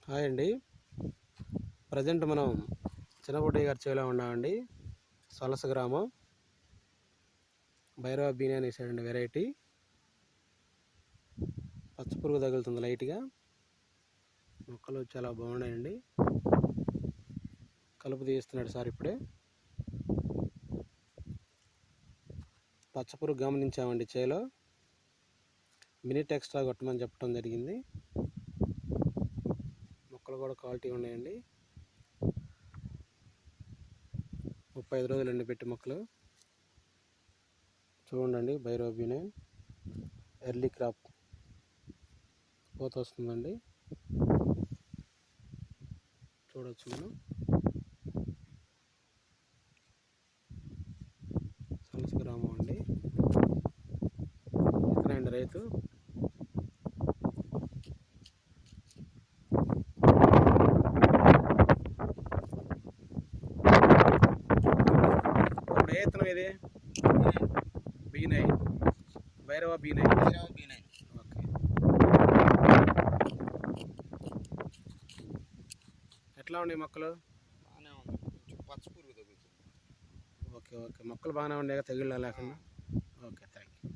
Hi అండి. Present మనం చిన్నబుడ్డి గారి చేలో ఉన్నామండి. సొలస గ్రామం భైరవ బీని అనేసాడండి వెరైటీ. పచ్చపురుగు తగులుతుంది లైట్గా. మొక్కలు చాలా బాగున్నాయండి. కలుపు తీస్తున్నాడు సార్ ఇప్పుడే. పచ్చపురుగు గమనించామండి చేలో. మినిట్ ఎక్స్ట్రా కొట్టమని చెప్పడం జరిగింది. మొక్కలు కూడా క్వాలిటీ ఉన్నాయండి. 35 రోజులండి పెట్టి మొక్కలు. చూడండి భైరవ బీనే ఎర్లీ క్రాప్ పూత వస్తుందండి. చూడవచ్చు మనం. సొలస గ్రామం అండి. ఇతనండి రైతు. ఇప్పుడు ఏ ఇతనం ఇది? B9 Bhairava B9. ఓకే. ఎట్లా ఉన్నాయి మొక్కలు? బాగానే ఉంది. కొంచెం పచ్చ పురుగు తగులుతుంది. Okay okay. మొక్కలు బాగానే ఉన్నాయి, తెగుళ్ళు లేకుండా. Okay, thank you.